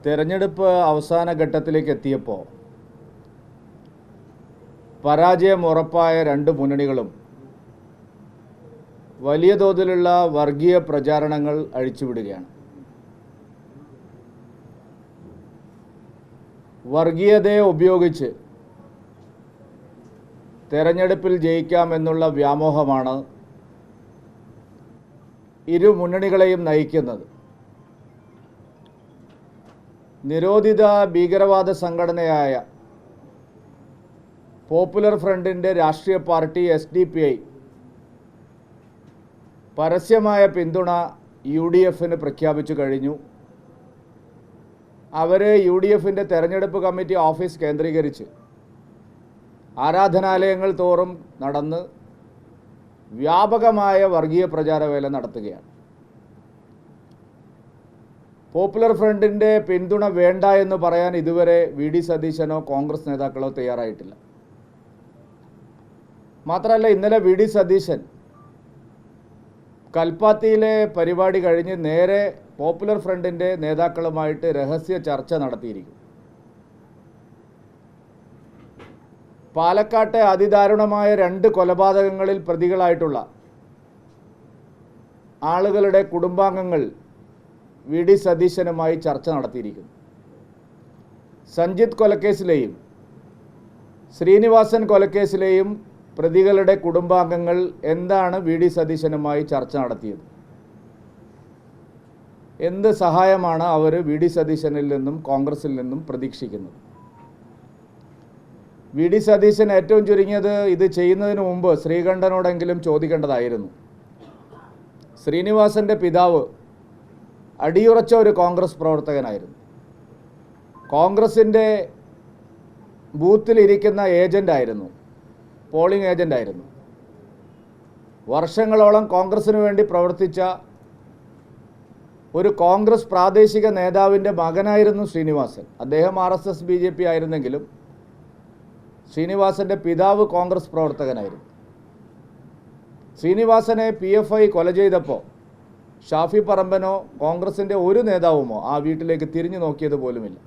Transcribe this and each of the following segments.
തെരഞ്ഞെടുപ്പ് അവസാന ഘട്ടത്തിലേക്ക് എത്തിയപ്പോൾ പരാജയം ഉറപ്പായ രണ്ട് മുന്നണികളും വലിയ തോതിലുള്ള വർഗീയ പ്രചാരണങ്ങൾ അഴിച്ചുവിടുകയാണ്. വർഗീയതയെ ഉപയോഗിച്ച് തെരഞ്ഞെടുപ്പിൽ ജയിക്കാമെന്നുള്ള വ്യാമോഹമാണ് ഇരു മുന്നണികളെയും നയിക്കുന്നത്. നിരോധിത ഭീകരവാദ സംഘടനയായ പോപ്പുലർ ഫ്രണ്ടിൻ്റെ രാഷ്ട്രീയ പാർട്ടി SDPI പരസ്യമായ പിന്തുണ UDFന് പ്രഖ്യാപിച്ചു കഴിഞ്ഞു. അവർ UDFൻ്റെ തെരഞ്ഞെടുപ്പ് കമ്മിറ്റി ഓഫീസ് കേന്ദ്രീകരിച്ച് ആരാധനാലയങ്ങൾ തോറും നടന്ന് വ്യാപകമായ വർഗീയ പ്രചാരവേല നടത്തുകയാണ്. പോപ്പുലർ ഫ്രണ്ടിൻ്റെ പിന്തുണ വേണ്ട എന്ന് പറയാൻ ഇതുവരെ VD സതീശനോ കോൺഗ്രസ് നേതാക്കളോ തയ്യാറായിട്ടില്ല. മാത്രമല്ല, ഇന്നലെ VD സതീശൻ കൽപ്പാത്തിയിലെ പരിപാടി കഴിഞ്ഞ് നേരെ പോപ്പുലർ ഫ്രണ്ടിൻ്റെ നേതാക്കളുമായിട്ട് രഹസ്യ ചർച്ച നടത്തിയിരിക്കും. പാലക്കാട്ടെ അതിദാരുണമായ 2 കൊലപാതകങ്ങളിൽ പ്രതികളായിട്ടുള്ള ആളുകളുടെ കുടുംബാംഗങ്ങൾ VD സതീശനുമായി ചർച്ച നടത്തിയിരിക്കുന്നു. സഞ്ജിത്ത് കൊലക്കേസിലെയും ശ്രീനിവാസൻ കൊലക്കേസിലെയും പ്രതികളുടെ കുടുംബാംഗങ്ങൾ എന്താണ് VD സതീശനുമായി ചർച്ച നടത്തിയത്? എന്ത് സഹായമാണ് അവർ VD സതീശനിൽ നിന്നും കോൺഗ്രസിൽ നിന്നും പ്രതീക്ഷിക്കുന്നത്? VD സതീശൻ ഏറ്റവും ചുരുങ്ങിയത് ഇത് ചെയ്യുന്നതിന് മുമ്പ് ശ്രീകണ്ഠനോടെങ്കിലും ചോദിക്കേണ്ടതായിരുന്നു. ശ്രീനിവാസൻ്റെ പിതാവ് അടിയുറച്ച ഒരു കോൺഗ്രസ് പ്രവർത്തകനായിരുന്നു. കോൺഗ്രസിൻ്റെ ബൂത്തിലിരിക്കുന്ന ഏജൻ്റായിരുന്നു, പോളിംഗ് ഏജൻ്റായിരുന്നു. വർഷങ്ങളോളം കോൺഗ്രസിന് വേണ്ടി പ്രവർത്തിച്ച ഒരു കോൺഗ്രസ് പ്രാദേശിക നേതാവിൻ്റെ മകനായിരുന്നു ശ്രീനിവാസൻ. അദ്ദേഹം RSS BJP ആയിരുന്നെങ്കിലും ശ്രീനിവാസൻ്റെ പിതാവ് കോൺഗ്രസ് പ്രവർത്തകനായിരുന്നു. ശ്രീനിവാസനെ PFI കൊല ചെയ്തപ്പോൾ ഷാഫി പറമ്പനോ കോൺഗ്രസിൻ്റെ ഒരു നേതാവുമോ ആ വീട്ടിലേക്ക് തിരിഞ്ഞു നോക്കിയത് പോലുമില്ല.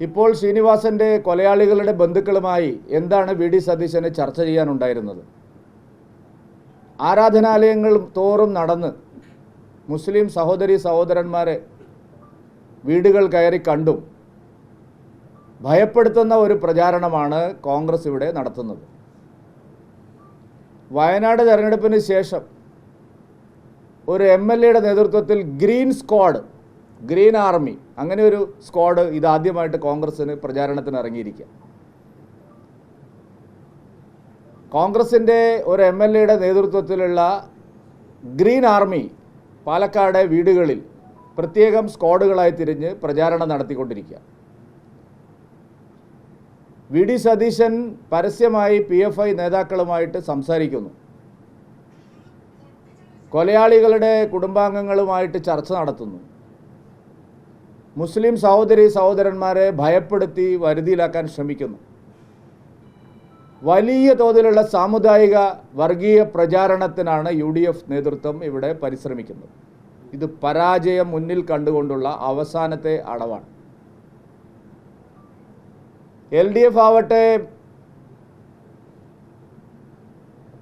ഇപ്പോൾ ശ്രീനിവാസൻ്റെ കൊലയാളികളുടെ ബന്ധുക്കളുമായി എന്താണ് VD സതീശന് ചർച്ച ചെയ്യാനുണ്ടായിരുന്നത്? ആരാധനാലയങ്ങൾ തോറും നടന്ന് മുസ്ലിം സഹോദരി സഹോദരന്മാരെ വീടുകൾ കയറി കണ്ടും ഭയപ്പെടുത്തുന്ന ഒരു പ്രചാരണമാണ് കോൺഗ്രസ് ഇവിടെ നടത്തുന്നത്. വയനാട് തെരഞ്ഞെടുപ്പിന് ശേഷം ഒരു MLAയുടെ നേതൃത്വത്തിൽ ഗ്രീൻ സ്ക്വാഡ്, ഗ്രീൻ ആർമി, അങ്ങനെ ഒരു സ്ക്വാഡ് ഇതാദ്യമായിട്ട് കോൺഗ്രസ്സിന് പ്രചാരണത്തിന് ഇറങ്ങിയിരിക്കുക. കോൺഗ്രസിൻ്റെ ഒരു MLAയുടെ നേതൃത്വത്തിലുള്ള ഗ്രീൻ ആർമി പാലക്കാട് വീടുകളിൽ പ്രത്യേകം സ്ക്വാഡുകളായി തിരിഞ്ഞ് പ്രചാരണം നടത്തിക്കൊണ്ടിരിക്കുക. VD സതീശൻ പരസ്യമായി PFI നേതാക്കളുമായിട്ട് സംസാരിക്കുന്നു. കൊലയാളികളുടെ കുടുംബാംഗങ്ങളുമായിട്ട് ചർച്ച നടത്തുന്നു. മുസ്ലിം സഹോദരി സഹോദരന്മാരെ ഭയപ്പെടുത്തി വരുതിയിലാക്കാൻ ശ്രമിക്കുന്നു. വലിയ തോതിലുള്ള സാമുദായിക വർഗീയ പ്രചാരണത്തിനാണ് UDF നേതൃത്വം ഇവിടെ പരിശ്രമിക്കുന്നത്. ഇത് പരാജയം മുന്നിൽ കണ്ടുകൊണ്ടുള്ള അവസാനത്തെ അടവാണ്. LDF ആവട്ടെ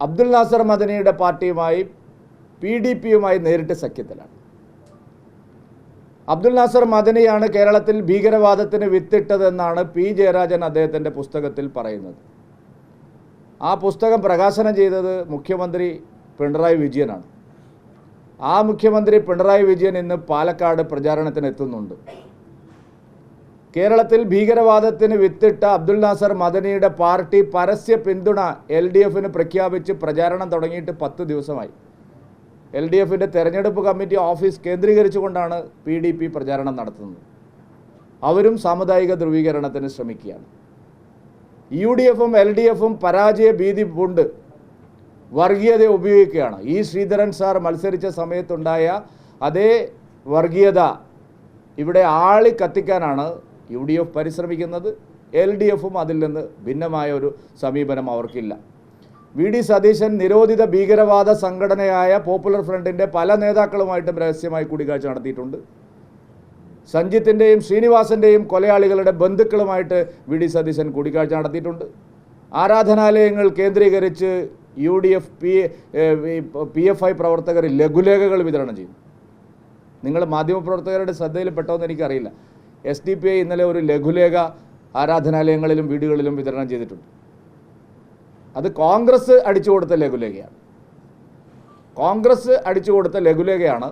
അബ്ദുൽ നാസർ മദനിയുടെ പാർട്ടിയുമായി PDPയുമായി നേരിട്ട് സഖ്യത്തിലാണ്. അബ്ദുൽ നാസർ മദനിയാണ് കേരളത്തിൽ ഭീകരവാദത്തിന് വിത്തിട്ടതെന്നാണ് P. ജയരാജൻ അദ്ദേഹത്തിൻ്റെ പുസ്തകത്തിൽ പറയുന്നത്. ആ പുസ്തകം പ്രകാശനം ചെയ്തത് മുഖ്യമന്ത്രി പിണറായി വിജയനാണ്. ആ മുഖ്യമന്ത്രി പിണറായി വിജയൻ ഇന്ന് പാലക്കാട് പ്രചാരണത്തിന് എത്തുന്നുണ്ട്. കേരളത്തിൽ ഭീകരവാദത്തിന് വിത്തിട്ട അബ്ദുൽ നാസർ മദനിയുടെ പാർട്ടി പരസ്യ പിന്തുണ LDFന് പ്രഖ്യാപിച്ച് പ്രചാരണം തുടങ്ങിയിട്ട് 10 ദിവസമായി. LDFൻ്റെ തെരഞ്ഞെടുപ്പ് കമ്മിറ്റി ഓഫീസ് കേന്ദ്രീകരിച്ചുകൊണ്ടാണ് PDP പ്രചാരണം നടത്തുന്നത്. അവരും സാമുദായിക ധ്രുവീകരണത്തിന് ശ്രമിക്കുകയാണ്. UDFും LDFും പരാജയ ഭീതി പൂണ്ട് വർഗീയത ഉപയോഗിക്കുകയാണ്. E. ശ്രീധരൻ സാർ മത്സരിച്ച സമയത്തുണ്ടായ അതേ വർഗീയത ഇവിടെ ആളി കത്തിക്കാനാണ് UDF പരിശ്രമിക്കുന്നത്. LDFും അതിൽ നിന്ന് ഭിന്നമായ ഒരു സമീപനം അവർക്കില്ല. VD സതീശൻ നിരോധിത ഭീകരവാദ സംഘടനയായ പോപ്പുലർ ഫ്രണ്ടിൻ്റെ പല നേതാക്കളുമായിട്ടും രഹസ്യമായി കൂടിക്കാഴ്ച നടത്തിയിട്ടുണ്ട്. സഞ്ജിത്തിൻ്റെയും ശ്രീനിവാസൻ്റെയും കൊലയാളികളുടെ ബന്ധുക്കളുമായിട്ട് വി ഡി സതീശൻ കൂടിക്കാഴ്ച നടത്തിയിട്ടുണ്ട്. ആരാധനാലയങ്ങൾ കേന്ദ്രീകരിച്ച് UDF PFI പ്രവർത്തകർ ലഘുലേഖകൾ വിതരണം ചെയ്തു. നിങ്ങൾ മാധ്യമപ്രവർത്തകരുടെ ശ്രദ്ധയിൽപ്പെട്ടോന്ന് എനിക്കറിയില്ല. SDPI ഇന്നലെ ഒരു ലഘുലേഖ ആരാധനാലയങ്ങളിലും വീടുകളിലും വിതരണം ചെയ്തിട്ടുണ്ട്. അത് കോൺഗ്രസ് അടിച്ചു കൊടുത്ത ലഘുലേഖയാണ്. കോൺഗ്രസ് അടിച്ചു കൊടുത്ത ലഘുലേഖയാണ്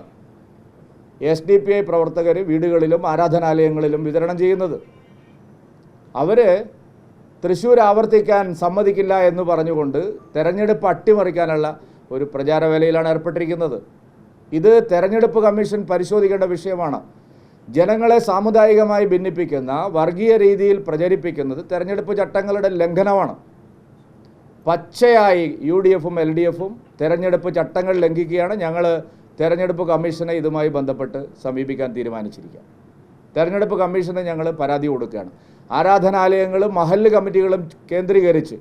SDPI പ്രവർത്തകർ വീടുകളിലും ആരാധനാലയങ്ങളിലും വിതരണം ചെയ്യുന്നത്. അവർ തൃശ്ശൂർ ആവർത്തിക്കാൻ സമ്മതിക്കില്ല എന്ന് പറഞ്ഞുകൊണ്ട് തെരഞ്ഞെടുപ്പ് അട്ടിമറിക്കാനുള്ള ഒരു പ്രചാരവേലയിലാണ് ഏർപ്പെട്ടിരിക്കുന്നത്. ഇത് തെരഞ്ഞെടുപ്പ് കമ്മീഷൻ പരിശോധിക്കേണ്ട വിഷയമാണ്. ജനങ്ങളെ സാമുദായികമായി ഭിന്നിപ്പിക്കുന്ന, വർഗീയ രീതിയിൽ പ്രചരിപ്പിക്കുന്നത് തെരഞ്ഞെടുപ്പ് ചട്ടങ്ങളുടെ ലംഘനമാണ്. പച്ചയായി UDFും LDFും തെരഞ്ഞെടുപ്പ് ചട്ടങ്ങൾ ലംഘിക്കുകയാണ്. ഞങ്ങൾ തെരഞ്ഞെടുപ്പ് കമ്മീഷനെ ഇതുമായി ബന്ധപ്പെട്ട് സമീപിക്കാൻ തീരുമാനിച്ചിരിക്കുക. തെരഞ്ഞെടുപ്പ് കമ്മീഷന് ഞങ്ങൾ പരാതി കൊടുക്കുകയാണ്. ആരാധനാലയങ്ങളും മഹല്ല് കമ്മിറ്റികളും കേന്ദ്രീകരിച്ച്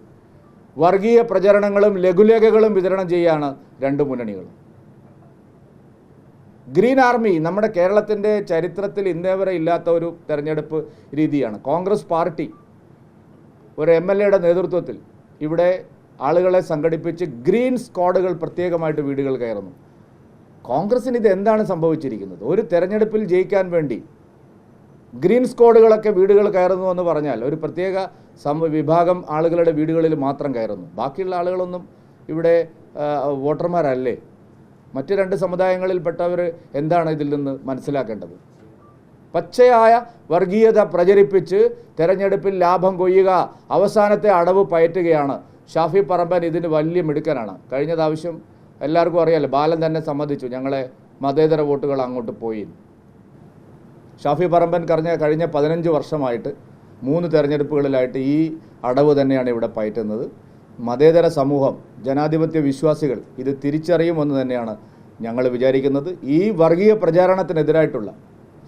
വർഗീയ പ്രചരണങ്ങളും ലഘുലേഖകളും വിതരണം ചെയ്യുകയാണ് രണ്ട് മുന്നണികളും. ഗ്രീൻ ആർമി നമ്മുടെ കേരളത്തിൻ്റെ ചരിത്രത്തിൽ ഇന്നേവരെ ഇല്ലാത്ത ഒരു തെരഞ്ഞെടുപ്പ് രീതിയാണ്. കോൺഗ്രസ് പാർട്ടി ഒരു MLAയുടെ നേതൃത്വത്തിൽ ഇവിടെ ആളുകളെ സംഘടിപ്പിച്ച് ഗ്രീൻ സ്ക്വാഡുകൾ പ്രത്യേകമായിട്ട് വീടുകൾ കയറുന്നു. കോൺഗ്രസിന് ഇത് എന്താണ് സംഭവിച്ചിരിക്കുന്നത്? ഒരു തെരഞ്ഞെടുപ്പിൽ ജയിക്കാൻ വേണ്ടി ഗ്രീൻ സ്ക്വാഡുകളൊക്കെ വീടുകൾ കയറുന്നു എന്ന് പറഞ്ഞാൽ ഒരു പ്രത്യേക വിഭാഗം ആളുകളുടെ വീടുകളിൽ മാത്രം കയറുന്നു. ബാക്കിയുള്ള ആളുകളൊന്നും ഇവിടെ വോട്ടർമാരല്ലേ? മറ്റ് രണ്ട് സമുദായങ്ങളിൽപ്പെട്ടവർ എന്താണ് ഇതിൽ നിന്ന് മനസ്സിലാക്കേണ്ടത്? പച്ചയായ വർഗീയത പ്രചരിപ്പിച്ച് തെരഞ്ഞെടുപ്പിൽ ലാഭം കൊയ്യുക, അവസാനത്തെ അടവ് പയറ്റുകയാണ്. ഷാഫി പറമ്പൻ ഇതിന് വലിയ മിടുക്കനാണ്. കഴിഞ്ഞ പ്രാവശ്യം എല്ലാവർക്കും അറിയാമല്ലോ, ബാലൻ തന്നെ സമ്മതിച്ചു ഞങ്ങളെ മതേതര വോട്ടുകൾ അങ്ങോട്ട് പോയി. ഷാഫി പറമ്പൻ കഴിഞ്ഞ 15 വർഷമായിട്ട് 3 തെരഞ്ഞെടുപ്പുകളിലായിട്ട് ഈ അടവ് തന്നെയാണ് ഇവിടെ പയറ്റുന്നത്. മതേതര സമൂഹം, ജനാധിപത്യ വിശ്വാസികൾ ഇത് തിരിച്ചറിയുമെന്ന് തന്നെയാണ് ഞങ്ങൾ വിചാരിക്കുന്നത്. ഈ വർഗീയ പ്രചാരണത്തിനെതിരായിട്ടുള്ള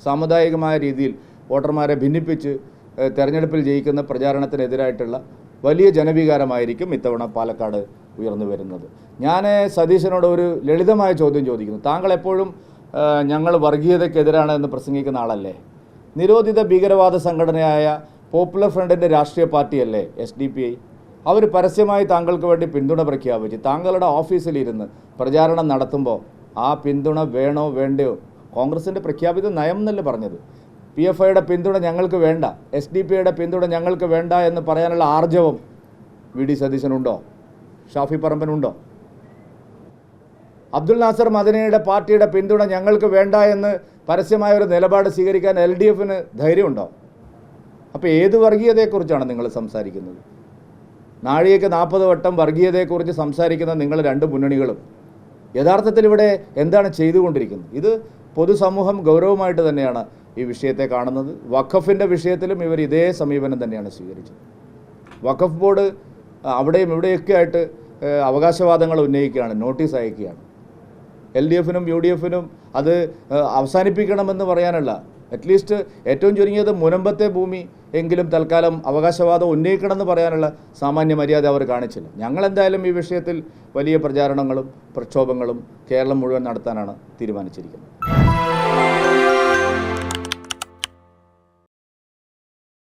സാമുദായികമായ രീതിയിൽ വോട്ടർമാരെ ഭിന്നിപ്പിച്ച് തെരഞ്ഞെടുപ്പിൽ ജയിക്കുന്ന പ്രചാരണത്തിനെതിരായിട്ടുള്ള വലിയ ജനവികാരമായിരിക്കും ഇത്തവണ പാലക്കാട് ഉയർന്നു വരുന്നത്. ഞാൻ സതീശനോട് ഒരു ലളിതമായ ചോദ്യം ചോദിക്കുന്നു. താങ്കൾ എപ്പോഴും ഞങ്ങൾ വർഗീയതയ്ക്കെതിരാണ് എന്ന് പ്രസംഗിക്കുന്ന ആളല്ലേ? നിരോധിത ഭീകരവാദ സംഘടനയായ പോപ്പുലർ ഫ്രണ്ടിൻ്റെ രാഷ്ട്രീയ പാർട്ടിയല്ലേ SDPI? അവർ പരസ്യമായി താങ്കൾക്ക് വേണ്ടി പിന്തുണ പ്രഖ്യാപിച്ച് താങ്കളുടെ ഓഫീസിലിരുന്ന് പ്രചാരണം നടത്തുമ്പോൾ ആ പിന്തുണ വേണോ വേണ്ടയോ? കോൺഗ്രസിൻ്റെ പ്രഖ്യാപിത നയം എന്നല്ലേ പറഞ്ഞത്. PFIയുടെ പിന്തുണ ഞങ്ങൾക്ക് വേണ്ട, SDPIയുടെ പിന്തുണ ഞങ്ങൾക്ക് വേണ്ട എന്ന് പറയാനുള്ള ആർജവം VD സതീശനുണ്ടോ? ഷാഫി പറമ്പനുണ്ടോ? അബ്ദുൽ നാസർ മദനിയുടെ പാർട്ടിയുടെ പിന്തുണ ഞങ്ങൾക്ക് വേണ്ട എന്ന് പരസ്യമായ ഒരു നിലപാട് സ്വീകരിക്കാൻ LDFന് ധൈര്യമുണ്ടോ? അപ്പോൾ ഏത് വർഗീയതയെക്കുറിച്ചാണ് നിങ്ങൾ സംസാരിക്കുന്നത്? നാഴികയ്ക്ക് 40 വട്ടം വർഗീയതയെക്കുറിച്ച് സംസാരിക്കുന്ന നിങ്ങൾ രണ്ട് മുന്നണികളും യഥാർത്ഥത്തിൽ ഇവിടെ എന്താണ് ചെയ്തുകൊണ്ടിരിക്കുന്നത്? ഇത് പൊതുസമൂഹം ഗൗരവമായിട്ട് തന്നെയാണ് ഈ വിഷയത്തെ കാണുന്നത്. വഖഫിൻ്റെ വിഷയത്തിലും ഇവർ ഇതേ സമീപനം തന്നെയാണ് സ്വീകരിച്ചത്. വഖഫ് ബോർഡ് അവിടെയും ഇവിടെയൊക്കെ ആയിട്ട് അവകാശവാദങ്ങൾ ഉന്നയിക്കുകയാണ്, നോട്ടീസ് അയക്കുകയാണ്. LDFനും UDFനും അത് അവസാനിപ്പിക്കണമെന്ന് പറയാനുള്ള, അറ്റ്ലീസ്റ്റ് ഏറ്റവും ചുരുങ്ങിയത് മുനമ്പത്തെ ഭൂമി എങ്കിലും തൽക്കാലം അവകാശവാദം ഉന്നയിക്കണമെന്ന് പറയാനുള്ള സാമാന്യ മര്യാദ അവർ കാണിച്ചില്ല. ഞങ്ങളെന്തായാലും ഈ വിഷയത്തിൽ വലിയ പ്രചാരണങ്ങളും പ്രക്ഷോഭങ്ങളും കേരളം മുഴുവൻ നടത്താനാണ് തീരുമാനിച്ചിരിക്കുന്നത്.